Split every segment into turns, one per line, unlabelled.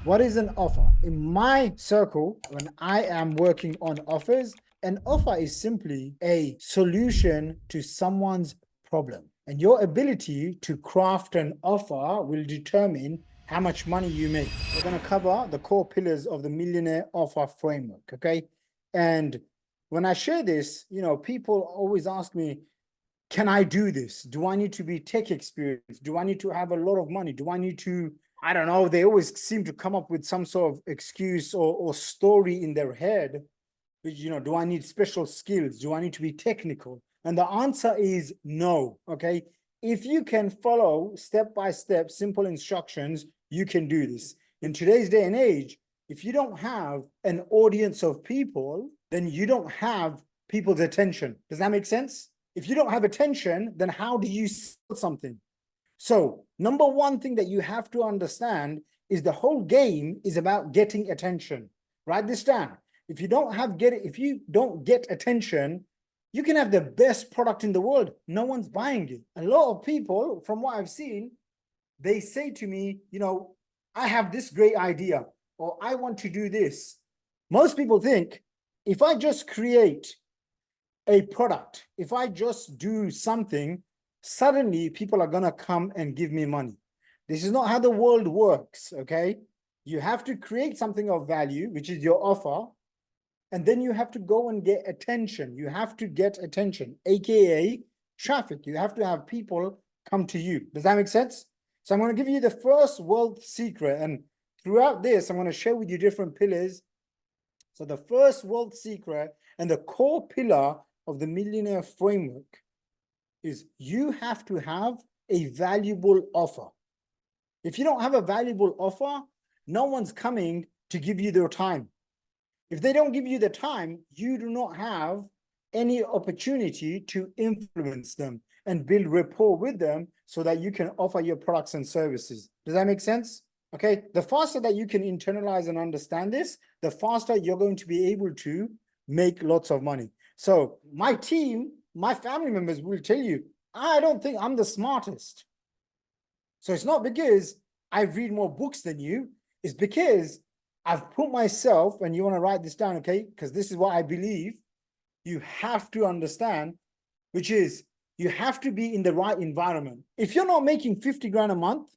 What is an offer? In my circle, when I am working on offers, an offer is simply a solution to someone's problem. And your ability to craft an offer will determine how much money you make. We're going to cover the core pillars of the Millionaire Offer Framework, okay? And when I share this, people always ask me, can I do this? Do I need to be tech experienced? Do I need to have a lot of money? Do I need to, I don't know, they always seem to come up with some sort of excuse or story in their head, which, do I need special skills? Do I need to be technical? And the answer is no, okay? If you can follow step by step, simple instructions, you can do this. In today's day and age, if you don't have an audience of people, then you don't have people's attention. Does that make sense? If you don't have attention, then how do you sell something? So number one thing that you have to understand is the whole game is about getting attention. Write this down. If you don't get attention, you can have the best product in the world. No one's buying it. A lot of people, from what I've seen, they say to me, I have this great idea, or I want to do this. Most people think if I just create a product, if I just do something, suddenly people are going to come and give me money. This is not how the world works, okay? You have to create something of value, which is your offer, and then you have to go and get attention. You have to get attention, aka traffic. You have to have people come to you. Does that make sense? So I'm going to give you the first wealth secret, and throughout this, I'm going to share with you different pillars. So the first wealth secret and the core pillar of the Millionaire Framework is you have to have a valuable offer. If you don't have a valuable offer, no one's coming to give you their time. If they don't give you the time, you do not have any opportunity to influence them and build rapport with them so that you can offer your products and services. Does that make sense? Okay, the faster that you can internalize and understand this, the faster you're going to be able to make lots of money. So my team, my family members will tell you, I don't think I'm the smartest. So it's not because I read more books than you, it's because I've put myself, and you want to write this down, okay? Because this is what I believe you have to understand, which is you have to be in the right environment. If you're not making 50 grand a month,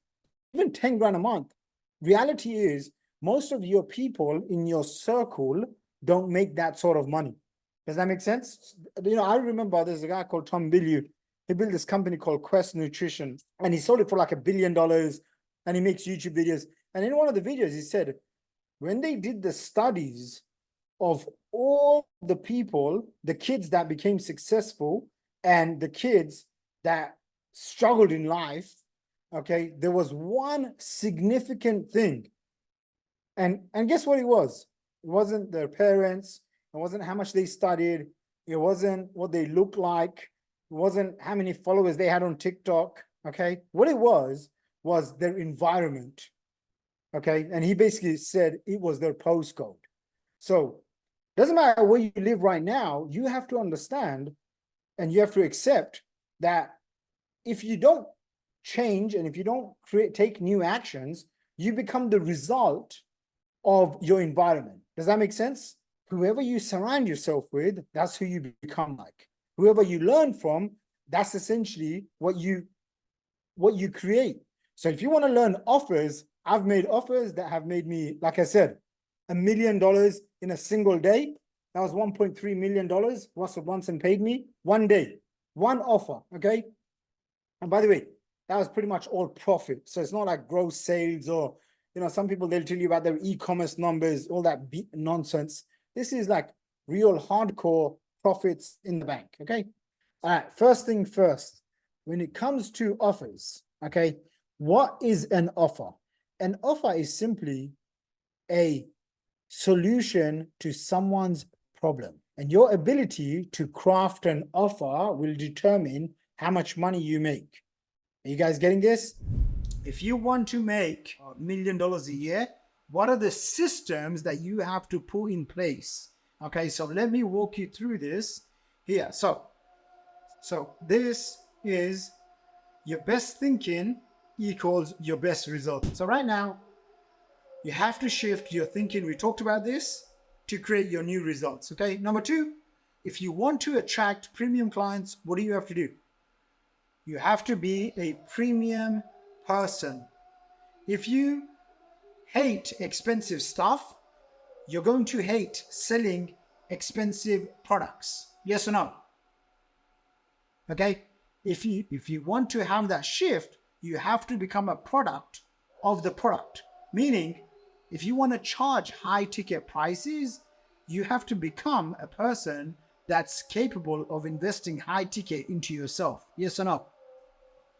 even 10 grand a month, reality is most of your people in your circle don't make that sort of money. Does that make sense? I remember there's a guy called Tom Billieu. He built this company called Quest Nutrition, and he sold it for like $1 billion, and he makes YouTube videos. And in one of the videos, he said, when they did the studies of all the people, the kids that became successful and the kids that struggled in life, okay, there was one significant thing. And guess what it was? It wasn't their parents. It wasn't how much they studied. It wasn't what they looked like. It wasn't how many followers they had on TikTok. Okay. What it was their environment. Okay. And he basically said it was their postcode. So doesn't matter where you live right now, you have to understand and you have to accept that if you don't change and if you don't take new actions, you become the result of your environment. Does that make sense? Whoever you surround yourself with, that's who you become like. Whoever you learn from, that's essentially what you create. So if you want to learn offers, I've made offers that have made me, like I said, $1 million in a single day. That was $1.3 million. Russell Brunson paid me one day, one offer. Okay. And by the way, that was pretty much all profit. So it's not like gross sales or, some people, they'll tell you about their e-commerce numbers, all that nonsense. This is like real hardcore profits in the bank. Okay. All right. First thing first, when it comes to offers, okay, what is an offer? An offer is simply a solution to someone's problem. And your ability to craft an offer will determine how much money you make. Are you guys getting this? If you want to make $1 million a year, what are the systems that you have to put in place? Okay, so let me walk you through this here. So this is your best thinking equals your best result. So right now, You have to shift your thinking. We talked about this to create your new results. Okay. Number two, if you want to attract premium clients, what do you have to do? You have to be a premium person. If you hate expensive stuff, you're going to hate selling expensive products. Yes or no? Okay. If you want to have that shift, you have to become a product of the product. Meaning, if you want to charge high ticket prices, you have to become a person that's capable of investing high ticket into yourself. Yes or no?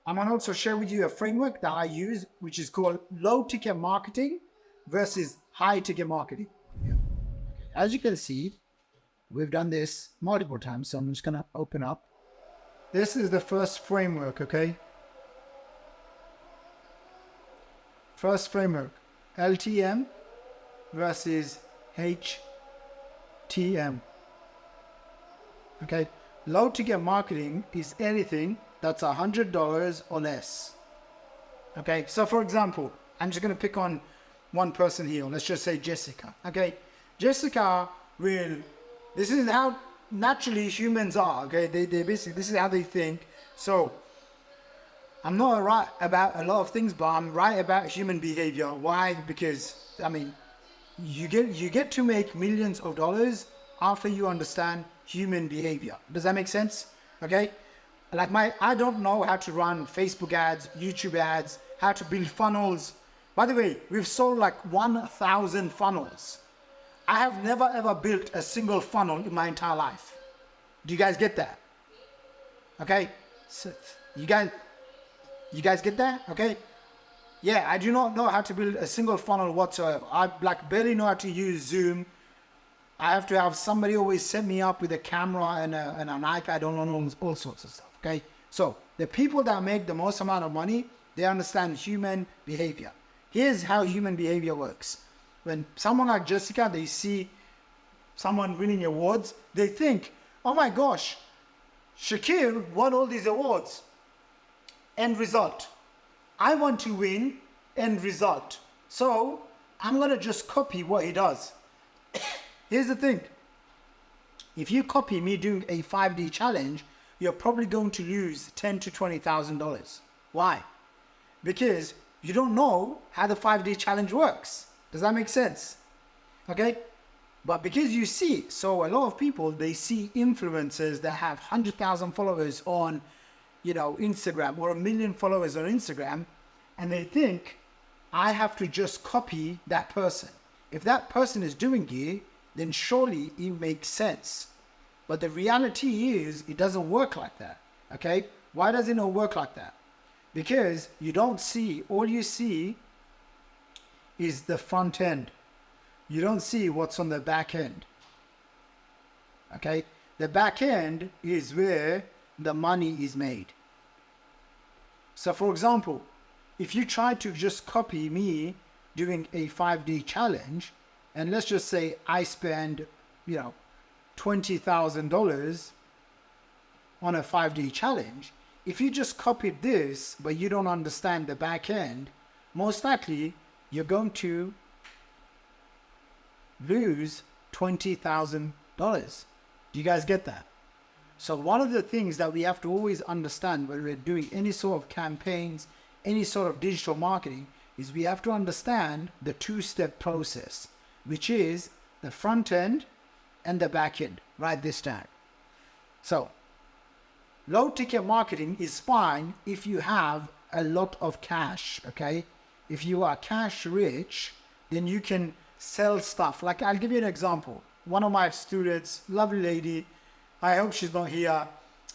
I'm going to also share with you a framework that I use, which is called low ticket marketing versus high ticket marketing. Yeah. As you can see, we've done this multiple times, so I'm just going to open up. This is the first framework, okay? First framework, LTM versus HTM. Okay, low ticket marketing is anything that's $100 or less. Okay, so for example, I'm just going to pick on one person here. Let's just say Jessica. Okay, Jessica will, this is how naturally humans are. Okay, they basically, this is how they think. So I'm not right about a lot of things, but I'm right about human behavior. Why? Because I mean, you get to make millions of dollars after you understand human behavior. Does that make sense? Okay, like I don't know how to run Facebook ads, YouTube ads, how to build funnels. By the way, we've sold like 1,000 funnels. I have never ever built a single funnel in my entire life. Do you guys get that? Okay, so you guys get that? Okay. Yeah, I do not know how to build a single funnel whatsoever. I like barely know how to use Zoom. I have to have somebody always set me up with a camera and an iPad on all sorts of stuff. Okay, so the people that make the most amount of money, they understand human behavior. Here's how human behavior works. When someone like Jessica, they see someone winning awards, they think, oh my gosh, Shaqir won all these awards. End result, I want to win. End result, so I'm going to just copy what he does. Here's the thing. If you copy me doing a 5D challenge, you're probably going to lose $10,000 to $20,000. Why? Because you don't know how the 5D challenge works. Does that make sense? Okay? But because you see, so a lot of people, they see influencers that have 100,000 followers on, Instagram, or 1 million followers on Instagram, and they think, I have to just copy that person. If that person is doing it, then surely it makes sense. But the reality is, it doesn't work like that. Okay? Why does it not work like that? Because you don't see, all you see is the front end. You don't see what's on the back end. Okay? The back end is where the money is made. So for example, if you try to just copy me doing a 5D challenge, and let's just say I spend, $20,000 on a 5D challenge, if you just copied this, but you don't understand the back end, most likely you're going to lose $20,000. Do you guys get that? So one of the things that we have to always understand when we're doing any sort of campaigns, any sort of digital marketing, is we have to understand the two-step process, which is the front end and the back end. Write this down. So low ticket marketing is fine if you have a lot of cash, okay? If you are cash rich, then you can sell stuff. Like, I'll give you an example. One of my students, lovely lady, I hope she's not here.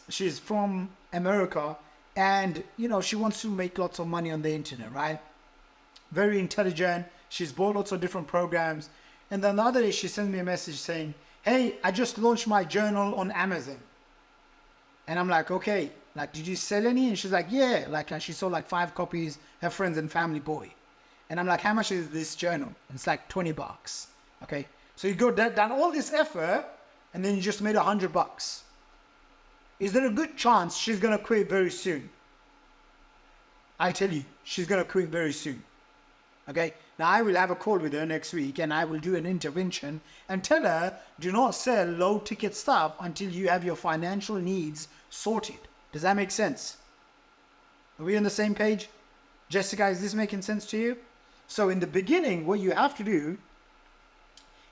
She's from America, and she wants to make lots of money on the internet, right? Very intelligent. She's bought lots of different programs. And then the other day she sent me a message saying, hey, I just launched my journal on Amazon. And I'm like, okay, like, did you sell any? And she's like, yeah, like, she sold like 5 copies, her friends and family bought it. And I'm like, how much is this journal? And it's like $20. Okay. So you go done all this effort, and then you just made $100. Is there a good chance she's going to quit very soon? I tell you, she's going to quit very soon. Okay. Now I will have a call with her next week and I will do an intervention and tell her, do not sell low ticket stuff until you have your financial needs sorted. Does that make sense? Are we on the same page? Jessica, is this making sense to you? So in the beginning, what you have to do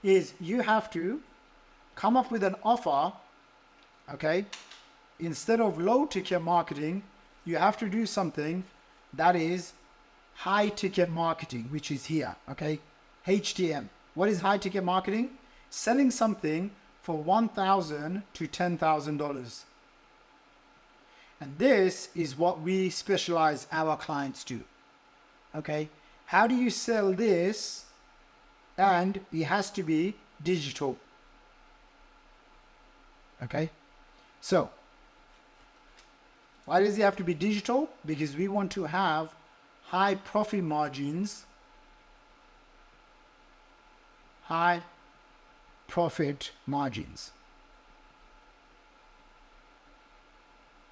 is you have to come up with an offer, okay? Instead of low ticket marketing, you have to do something that is high ticket marketing, which is here, okay? HTM. What is high ticket marketing? Selling something for $1,000 to $10,000. And this is what we specialize our clients to, okay? How do you sell this? And it has to be digital, okay? So, why does it have to be digital? Because we want to have high profit margins, high profit margins.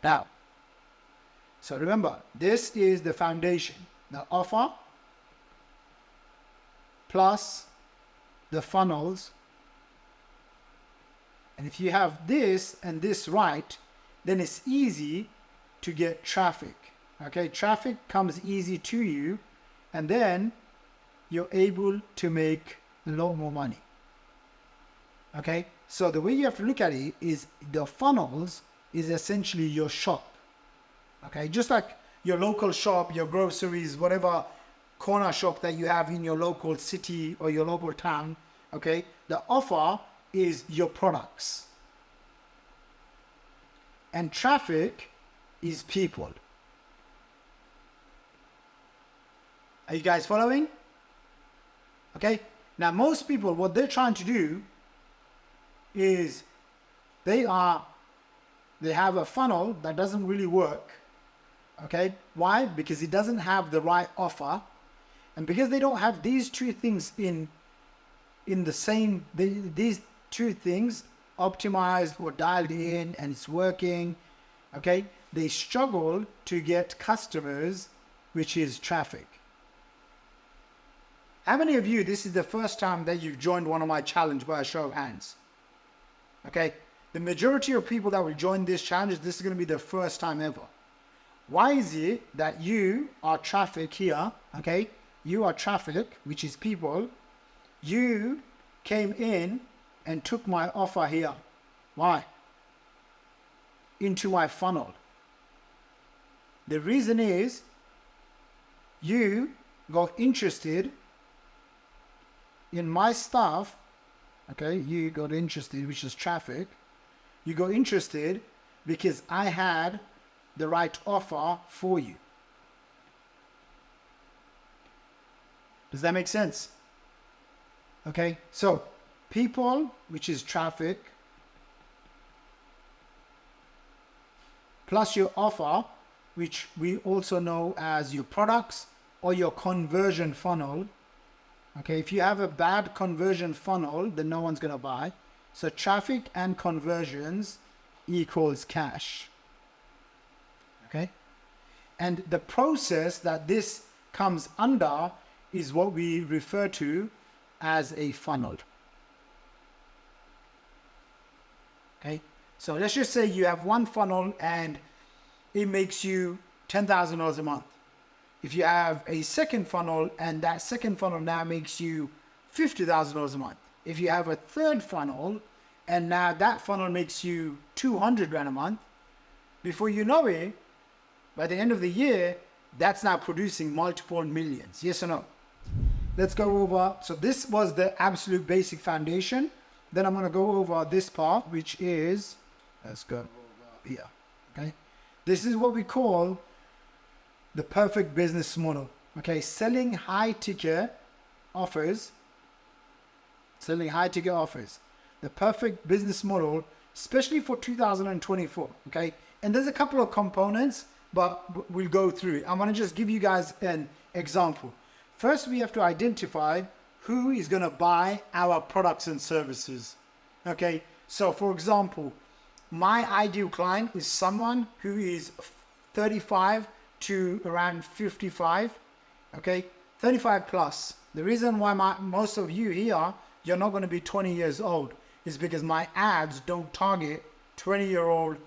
Now, so remember, this is the foundation, the offer plus the funnels. And if you have this and this right, then it's easy to get traffic. Okay, traffic comes easy to you, and then you're able to make a lot more money. Okay, so the way you have to look at it is the funnels is essentially your shop. Okay, just like your local shop, your groceries, whatever corner shop that you have in your local city or your local town. Okay, the offer is your products, and traffic is people. Are you guys following? Okay, now most people, what they're trying to do is they have a funnel that doesn't really work. Okay, why? Because it doesn't have the right offer, and because they don't have these two things in the same, these two things optimized or dialed in and it's working, okay, they struggle to get customers, which is traffic. How many of you, this is the first time that you've joined one of my challenge by a show of hands? Okay, the majority of people that will join this challenge, this is going to be their first time ever. Why is it that you are traffic here? Okay, you are traffic, which is people. You came in and took my offer here. Why? Into my funnel. The reason is you got interested in my stuff. Okay, you got interested, which is traffic. You got interested because I had the right offer for you. Does that make sense? Okay, so people, which is traffic, plus your offer, which we also know as your products or your conversion funnel. Okay, if you have a bad conversion funnel, then no one's going to buy. So traffic and conversions equals cash. Okay, and the process that this comes under is what we refer to as a funnel. Okay, so let's just say you have one funnel and it makes you $10,000 a month. If you have a second funnel and that second funnel now makes you $50,000 a month. If you have a third funnel and now that funnel makes you 200 grand a month, before you know it, by the end of the year, that's now producing multiple millions. Yes or no? Let's go over. So this was the absolute basic foundation. Then I'm going to go over this part, which is, let's go over here. Okay. This is what we call the perfect business model. Okay. Selling high ticket offers. Selling high ticket offers. The perfect business model, especially for 2024. Okay. And there's a couple of components, but we'll go through it. I'm going to just give you guys an example. First, we have to identify who is going to buy our products and services. Okay, so for example, my ideal client is someone who is 35 to around 55. Okay, 35 plus. The reason why most of you here, you're not going to be 20 years old is because my ads don't target 20-year-old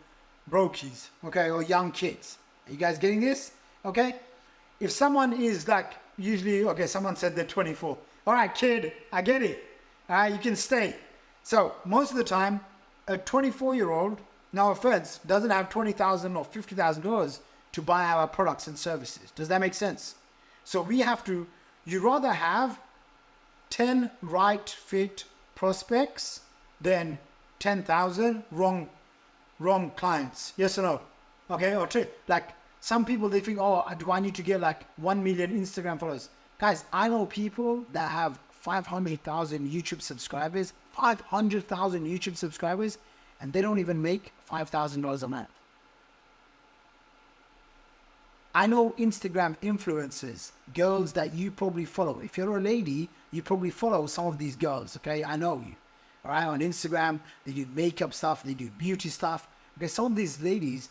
brokies, okay, or young kids. Are you guys getting this? Okay. If someone is like, usually, okay, someone said they're 24. All right, kid, I get it. All right, you can stay. So most of the time, a 24-year-old, no offense, doesn't have $20,000 or $50,000 to buy our products and services. Does that make sense? So we have to, you rather have 10 right fit prospects than 10,000 wrong clients. Yes or no? Okay, or two. Like some people, they think, oh, do I need to get like 1 million Instagram followers? Guys, I know people that have 500,000 YouTube subscribers, 500,000 YouTube subscribers, and they don't even make $5,000 a month. I know Instagram influencers, girls that you probably follow. If you're a lady, you probably follow some of these girls, okay? I know you, all right? On Instagram, they do makeup stuff, they do beauty stuff. Okay, some of these ladies,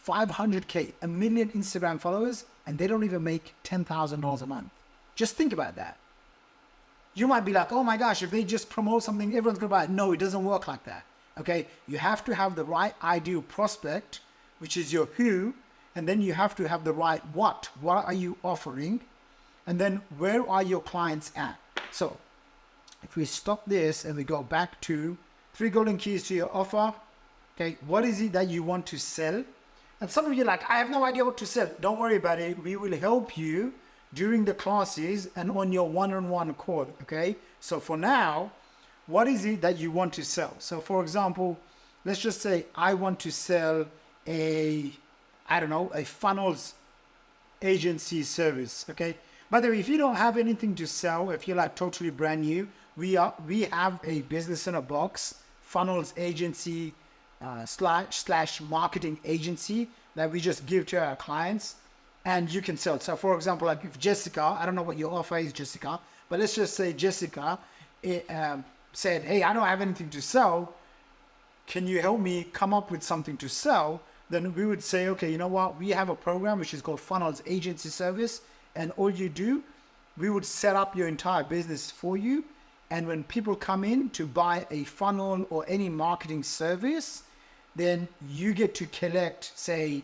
500K, 1 million Instagram followers, and they don't even make $10,000 a month. Just think about that. You might be like, oh my gosh, if they just promote something, everyone's gonna buy it. No, it doesn't work like that, okay? You have to have the right ideal prospect, which is your who, and then you have to have the right what. What are you offering? And then where are your clients at? So if we stop this and we go back to 3 golden keys to your offer, okay, what is it that you want to sell? And some of you are like, I have no idea what to sell. Don't worry about it. We will help you during the classes and on your one-on-one call, okay? So for now, what is it that you want to sell? So for example, let's just say I want to sell a funnels agency service, okay? By the way, if you don't have anything to sell, if you're like totally brand new, we have a business in a box, funnels agency slash marketing agency that we just give to our clients and you can sell. So for example, like if Jessica, I don't know what your offer is, Jessica, but let's just say Jessica said, hey, I don't have anything to sell. Can you help me come up with something to sell? Then we would say, okay, you know what? We have a program which is called Funnels Agency Service. And all you do, we would set up your entire business for you. And when people come in to buy a funnel or any marketing service, then you get to collect, say,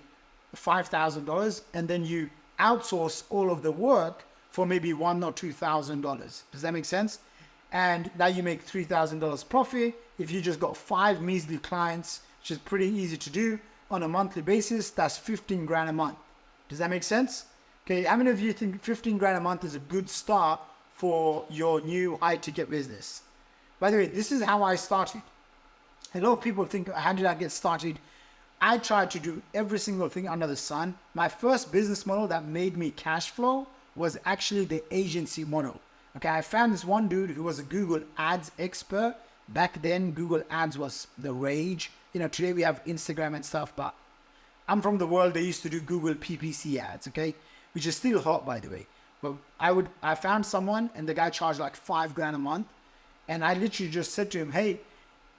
$5,000, and then you outsource all of the work for maybe $1,000 or $2,000. Does that make sense? And now you make $3,000 profit. If you just got 5 measly clients, which is pretty easy to do on a monthly basis, that's 15 grand a month. Does that make sense? Okay, how many of you think 15 grand a month is a good start for your new high ticket business? By the way, this is how I started. A lot of people think, how did I get started? I tried to do every single thing under the sun. My first business model that made me cash flow was actually the agency model. Okay, I found this one dude who was a Google Ads expert. Back then, Google Ads was the rage. You know, today we have Instagram and stuff, but I'm from the world they used to do Google PPC ads, okay? Which is still hot, by the way. But I found someone and the guy charged like 5 grand a month. And I literally just said to him, hey,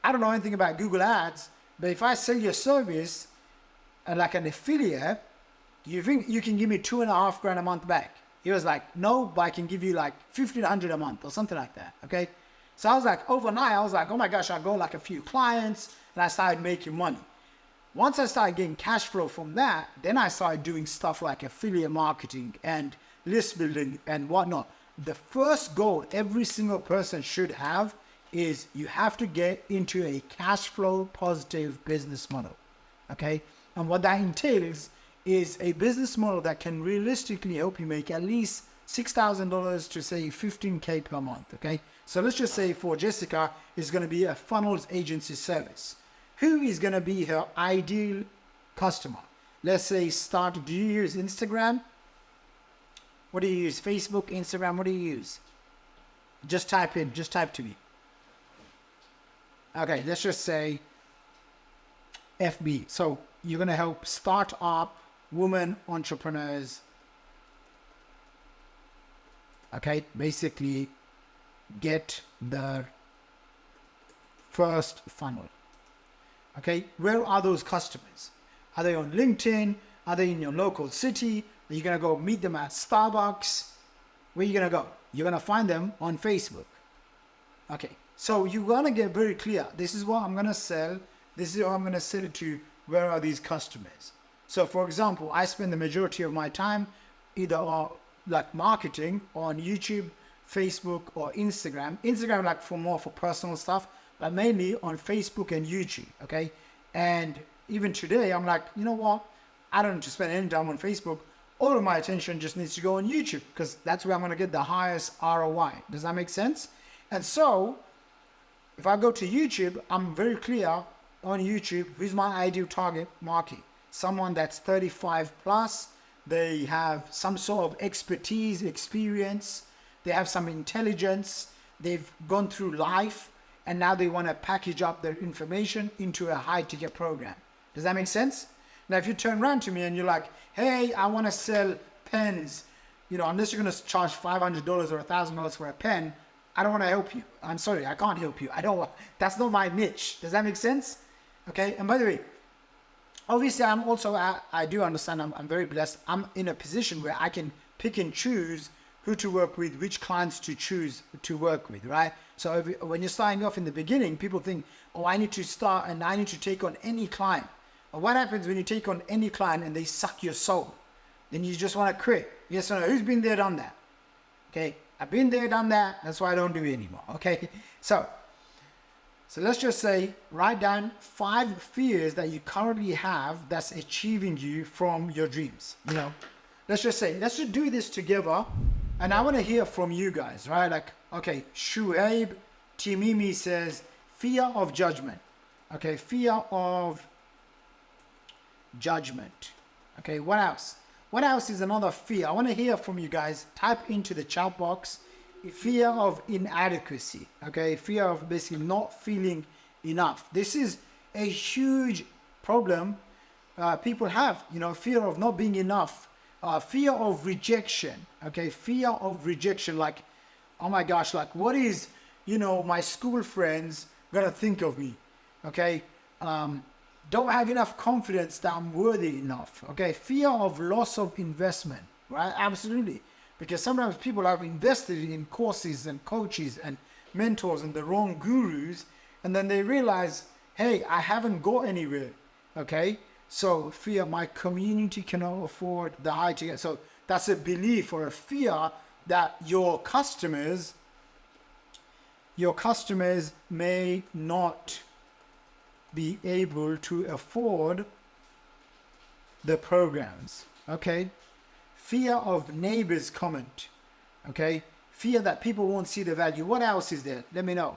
I don't know anything about Google Ads, but if I sell your service like an affiliate, do you think you can give me 2.5 grand a month back? He was like, no, but I can give you like 1,500 a month or something like that, okay? So I was like, overnight, I was like, oh my gosh, I got like a few clients and I started making money. Once I started getting cash flow from that, then I started doing stuff like affiliate marketing and list building and whatnot. The first goal every single person should have is you have to get into a cash flow positive business model, okay? And what that entails is a business model that can realistically help you make at least $6,000 to say 15K per month, okay? So let's just say for Jessica, it's gonna be a funnels agency service. Who is gonna be her ideal customer? Let's say do you use Instagram? What do you use? Facebook, Instagram, what do you use? Just type to me. Okay, let's just say FB. So you're gonna help start up women entrepreneurs. Okay, basically get the first funnel. Okay, where are those customers? Are they on LinkedIn? Are they in your local city? Are you gonna go meet them at Starbucks? Where are you gonna go? You're going to find them on Facebook. Okay, so you want to get very clear. This is what I'm going to sell. This is what I'm going to sell it to. Where are these customers? So for example, I spend the majority of my time either like marketing on YouTube, Facebook, or Instagram. Instagram like for more for personal stuff, but mainly on Facebook and YouTube, okay? And even today, I'm like, you know what? I don't need to spend any time on Facebook. All of my attention just needs to go on YouTube because that's where I'm going to get the highest ROI. Does that make sense? And so if I go to YouTube, I'm very clear on YouTube, who's my ideal target market? Someone that's 35 plus. They have some sort of expertise, experience. They have some intelligence. They've gone through life and now they want to package up their information into a high ticket program. Does that make sense? Now, if you turn around to me and you're like, hey, I want to sell pens, you know, unless you're going to charge $500 or $1,000 for a pen, I don't want to help you. I'm sorry, I can't help you. That's not my niche. Does that make sense? Okay. And by the way, obviously I'm also, I do understand I'm very blessed. I'm in a position where I can pick and choose who to work with, which clients to choose to work with, right? So when you're starting off in the beginning, people think, oh, I need to start and I need to take on any client. But what happens when you take on any client and they suck your soul? Then you just want to quit. Yes or no? Who's been there, done that? Okay. I've been there, done that. That's why I don't do it anymore. Okay. So let's just say, write down 5 fears that you currently have that's achieving you from your dreams. You know, let's just do this together. And I want to hear from you guys, right? Like, okay, Shuaib Timimi says, fear of judgment. Okay, fear of judgment. Okay, what else? What else is another fear? I want to hear from you guys. Type into the chat box. Fear of inadequacy. Okay, fear of basically not feeling enough. This is a huge problem people have. You know, fear of not being enough. Fear of rejection. Okay, fear of rejection. Like, oh my gosh, like what is, you know, my school friends gonna think of me? Okay, don't have enough confidence that I'm worthy enough. Okay, fear of loss of investment, right? Absolutely. Because sometimes people have invested in courses and coaches and mentors and the wrong gurus, and then they realize, hey, I haven't got anywhere. Okay, so fear my community cannot afford the high ticket. So that's a belief or a fear that your customers may not be able to afford the programs. Okay, fear of neighbors comment. Okay, fear that people won't see the value. What else is there? Let me know.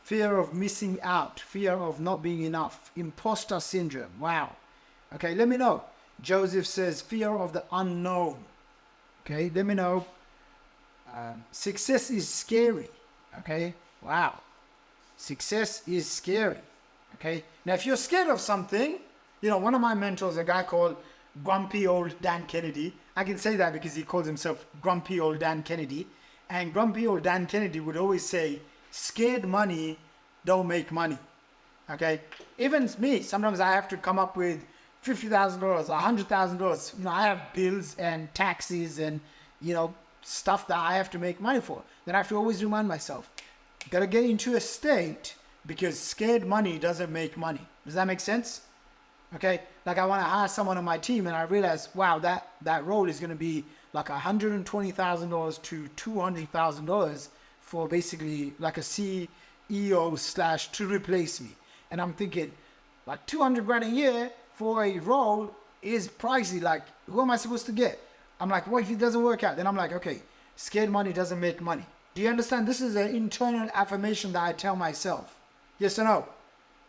Fear of missing out, fear of not being enough, imposter syndrome. Wow. Okay, let me know. Joseph says fear of the unknown. Okay, let me know. Success is scary. Okay, wow. Success is scary. Okay, now if you're scared of something, you know, one of my mentors, a guy called Grumpy Old Dan Kennedy. I can say that because he calls himself Grumpy Old Dan Kennedy. And Grumpy Old Dan Kennedy would always say, scared money don't make money. Okay, even me, sometimes I have to come up with $50,000, $100,000. You know, I have bills and taxes and, you know, stuff that I have to make money for. Then I have to always remind myself, gotta get into a state, because scared money doesn't make money. Does that make sense? Okay, like I want to hire someone on my team and I realize, wow, that role is going to be like $120,000 to $200,000 for basically like a CEO / to replace me. And I'm thinking, like 200 grand a year for a role is pricey. Like, who am I supposed to get? I'm like, what if it doesn't work out? Then I'm like, okay, scared money doesn't make money. Do you understand? This is an internal affirmation that I tell myself. Yes or no?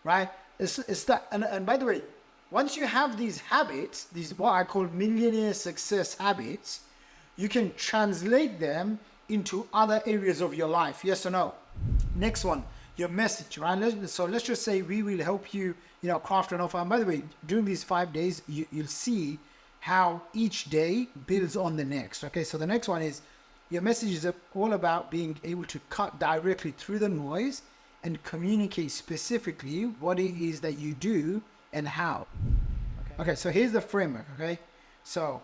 Right? It's that. And by the way, once you have these habits, these what I call millionaire success habits, you can translate them into other areas of your life. Yes or no? Next one, your message, right? So let's just say we will help you, you know, craft an offer. And by the way, during these 5 days, you'll see how each day builds on the next. Okay, so the next one is your message is all about being able to cut directly through the noise and communicate specifically what it is that you do and how. Okay, so here's the framework. Okay, so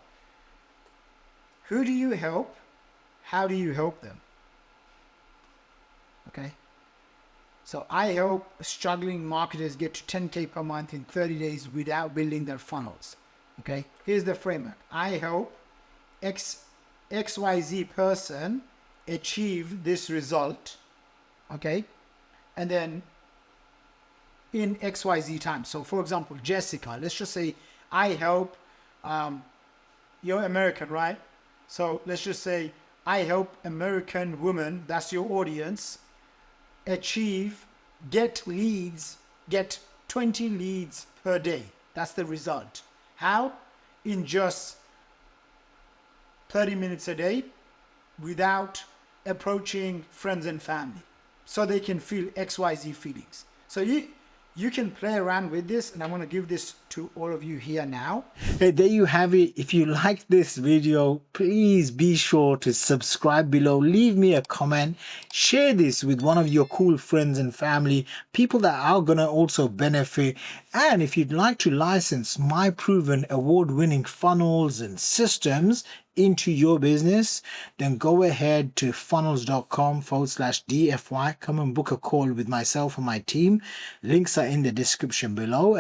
who do you help? How do you help them? Okay. So I help struggling marketers get to 10K per month in 30 days without building their funnels. Okay. Here's the framework. I help XYZ person achieve this result. Okay. And then in XYZ time. So for example, Jessica, let's just say I help, you're American, right? So let's just say I help American women, that's your audience, get 20 leads per day. That's the result. How? In just 30 minutes a day without approaching friends and family, so they can feel XYZ feelings. So you can play around with this, and I'm going to give this to all of you here now. Hey, there you have it. If you like this video, please be sure to subscribe below, leave me a comment, share this with one of your cool friends and family, people that are going to also benefit. And if you'd like to license my proven award-winning funnels and systems into your business, then go ahead to funnels.com/DFY. Come and book a call with myself and my team. Links are in the description below.